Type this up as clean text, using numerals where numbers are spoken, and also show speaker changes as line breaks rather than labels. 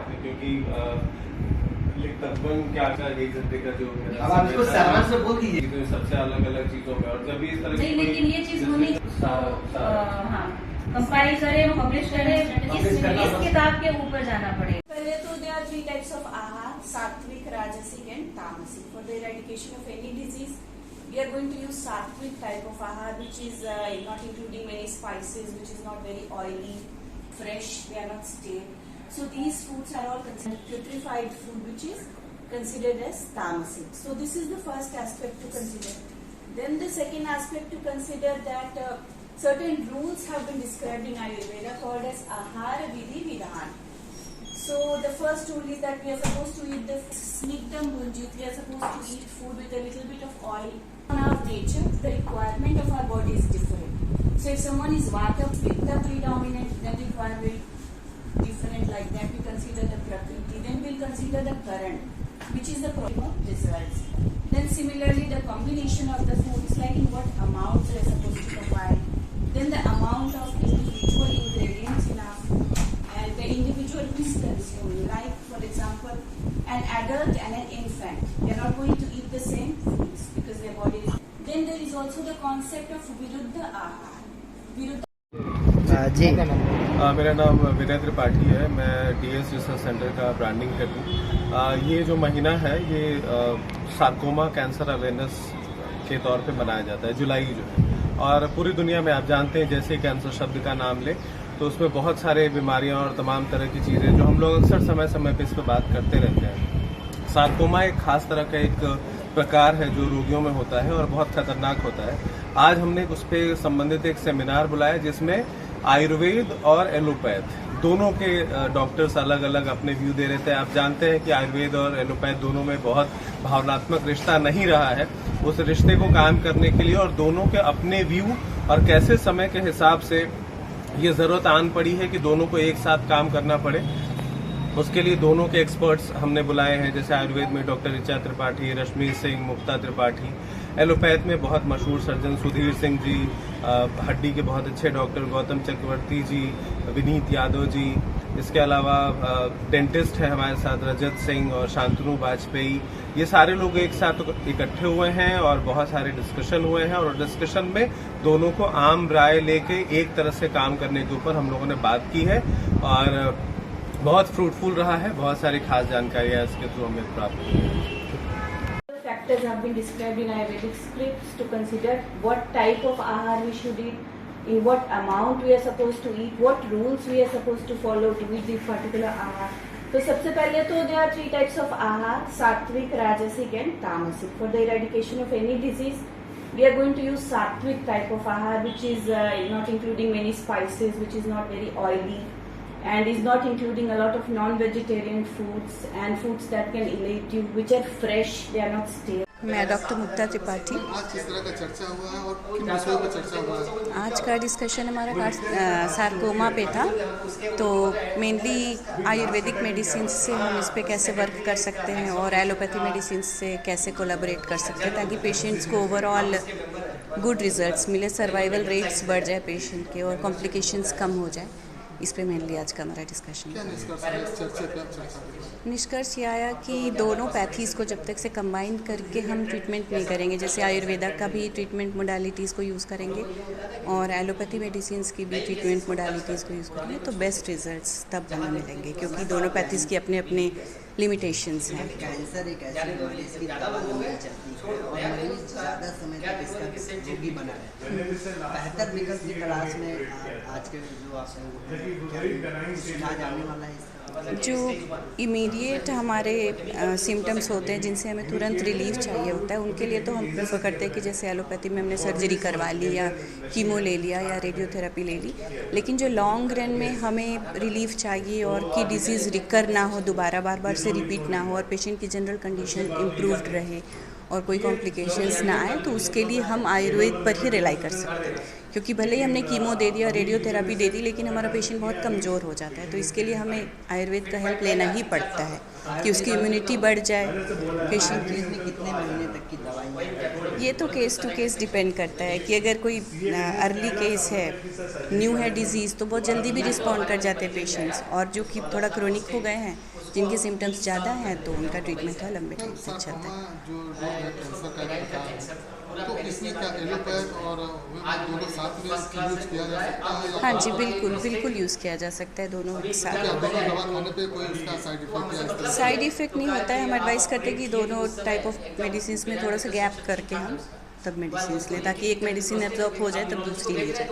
आपने, क्योंकि तकरीबन क्या क्या 1 घंटे का जो
अब आप इसको सरवर से बोल दीजिए।
तो सबसे अलग अलग चीजों में, और जब भी इस तरह
नहीं, लेकिन ये चीज होनी हाँ कंपाइल करें, पब्लिश करें, इस किताब के ऊपर जाना पड़ेगा।
पहले तो there are 3 types of आहार, सात्विक, राजसिक and तामसिक. For the eradication of any disease, we are going to use sattvic type of ahar, which is not including many spices, which is not very oily, fresh, they are not stale. So these foods are all considered putrefied food, which is considered as tamasic. So this is the first aspect to consider. Then the second aspect to consider that certain rules have been described in Ayurveda called as ahara vidhi vidhan. So the first rule is that we are supposed to eat the snigdham bunjit. We are supposed to eat food with a little bit of oil. On our nature, the requirement of our body is different. So if someone is vata pitta predominant, then the requirement different like that. We consider the prakriti. Then we'll consider the current, which is the problem of results. Then similarly, the combination of the foods, like in what amounts we are supposed to combine. Then the amount of individual ingredients in our food, and the individual who is consumed. Like for example, an adult and an infant, they are not going to eat the same foods because their body is. Then there is also the concept of viruddha ahar. Viruddha
जी
मेरा नाम विनय त्रिपाठी है। मैं DS research centre का branding head हूँ। ये जो महीना है ये सार्कोमा कैंसर अवेयरनेस के तौर पे मनाया जाता है, जुलाई जो है। और पूरी दुनिया में आप जानते हैं, जैसे कैंसर शब्द का नाम ले तो उसमें बहुत सारे बीमारियां और तमाम तरह की चीज़ें जो हम लोग अक्सर समय समय पे इस पर बात करते रहते हैं। सार्कोमा एक खास तरह का एक प्रकार है जो रोगियों में होता है और बहुत खतरनाक होता है। आज हमने उस पर संबंधित एक सेमिनार बुलाया जिसमें आयुर्वेद और एलोपैथ दोनों के डॉक्टर्स अलग अलग अपने व्यू दे रहे थे। आप जानते हैं कि आयुर्वेद और एलोपैथ दोनों में बहुत भावनात्मक रिश्ता नहीं रहा है। उस रिश्ते को कायम करने के लिए और दोनों के अपने व्यू और कैसे समय के हिसाब से ये जरूरत आन पड़ी है कि दोनों को एक साथ काम करना पड़े, उसके लिए दोनों के एक्सपर्ट्स हमने बुलाए हैं। जैसे आयुर्वेद में डॉक्टर ऋचा त्रिपाठी, रश्मि सिंह, मुक्ता त्रिपाठी, एलोपैथ में बहुत मशहूर सर्जन सुधीर सिंह जी, हड्डी के बहुत अच्छे डॉक्टर गौतम चक्रवर्ती जी, विनीत यादव जी, इसके अलावा डेंटिस्ट है हमारे साथ रजत सिंह और शांतनु वाजपेयी। ये सारे लोग एक साथ इकट्ठे हुए हैं और बहुत सारे डिस्कशन हुए हैं और डिस्कशन में दोनों को आम राय लेके एक तरह से काम करने के ऊपर हम लोगों ने बात की है और बहुत फ्रूटफुल रहा है। बहुत सारी खास जानकारियां इसके थ्रू हमें प्राप्त हुई है।
factors have been described in Ayurvedic scripts to consider what type of ahar we should eat, in what amount we are supposed to eat, what rules we are supposed to follow to eat this particular ahar. तो सबसे पहले तो there are 3 types of ahar, sattvic, rajasic and tamasic. For the eradication of any disease, we are going to use sattvic type of ahar, which is not including many spices, which is not very oily, and is not including a lot of non-vegetarian foods and foods that can elate you, which are fresh, they are not stale.
मैं doctor मुक्ता त्रिपाठी।
आज किस तरह का चर्चा हुआ है और किन विषयों पर चर्चा हुआ है?
आज का डिस्कशन हमारा सार्कोमा पे था, तो मेनली आयुर्वेदिक मेडिसिन से हम इस पे कैसे वर्क कर सकते हैं और एलोपैथी मेडिसिन से कैसे कोलैबोरेट कर सकते हैं ताकि पेशेंट्स को ओवरऑल गुड रिजल्ट्स मिले, सर्वाइवल रेट्स बढ़ जाए पेशेंट के और कॉम्प्लिकेशंस कम हो जाए। इस पे मेनली आज का हमारा डिस्कशन।
क्या निष्कर्ष है इस चर्चा पे? आप चर्चा करें।
निष्कर्ष ये आया कि दोनों पैथीज़ को जब तक से कंबाइन करके हम ट्रीटमेंट नहीं करेंगे, जैसे आयुर्वेदा का भी ट्रीटमेंट मोडालिटीज़ को यूज़ करेंगे और एलोपैथी मेडिसिन की भी ट्रीटमेंट मोडालिटीज़ को यूज़ करेंगे तो बेस्ट रिजल्ट्स तब हमें मिलेंगे, क्योंकि दोनों पैथीज़ की अपने अपने लिमिटेशंस हैं।
कैंसर एक ऐसी बीमारी, इसकी दवा नहीं चलती है और मरीज ज़्यादा समय तक इसका रोगी बना रहता है। बेहतर विकल्प की तलाश में आज के जो आप सुझाव जाने वाला है
जो इमीडिएट हमारे सिम्टम्स होते हैं जिनसे हमें तुरंत रिलीफ चाहिए होता है, उनके लिए तो हम प्रेफर करते हैं कि जैसे एलोपैथी में हमने सर्जरी करवा ली या कीमो ले लिया या रेडियोथेरेपी ले ली, लेकिन जो लॉन्ग रन में हमें रिलीफ चाहिए और कि डिजीज़ रिकर ना हो, दोबारा बार बार से रिपीट ना हो और पेशेंट की जनरल कंडीशन इम्प्रूव्ड रहे और कोई कॉम्प्लिकेशंस ना आए, तो उसके लिए हम आयुर्वेद पर ही रिलाई कर सकते हैं, क्योंकि भले ही हमने कीमो दे दिया, रेडियोथेरेपी दे दी, लेकिन हमारा पेशेंट बहुत कमज़ोर हो जाता है। तो इसके लिए हमें आयुर्वेद का हेल्प लेना ही पड़ता है कि उसकी इम्यूनिटी बढ़ जाए पेशेंट की।
में कितने महीने तक की दवाई?
ये तो केस टू केस डिपेंड करता है कि अगर कोई अर्ली केस है, न्यू है डिजीज़, तो बहुत जल्दी भी रिस्पॉन्ड कर जाते हैं पेशेंट्स, और जो कि थोड़ा क्रोनिक हो गए हैं, जिनके सिम्टम्स ज़्यादा हैं, तो उनका ट्रीटमेंट थोड़ा लंबे टाइम तक चलता है।
सार्कोमा जो रोग है, कैंसर का एक प्रकार है, तो इसमें क्या एलोपैथ और होम्योपैथ दोनों साथ में यूज किया जा सकता है?
हाँ जी, बिल्कुल बिल्कुल यूज़ किया जा सकता है दोनों एक साथ।
क्या दोनों दवा खाने पे कोई उसका साइड इफेक्ट या इस तरह?
साइड इफ़ेक्ट नहीं होता है। हम एडवाइस करते हैं कि दोनों टाइप ऑफ मेडिसिन में थोड़ा सा गैप करके हम तब मेडिसिन लें, ताकि एक मेडिसिन एब्जॉर्ब हो जाए तब दूसरी ले जाए।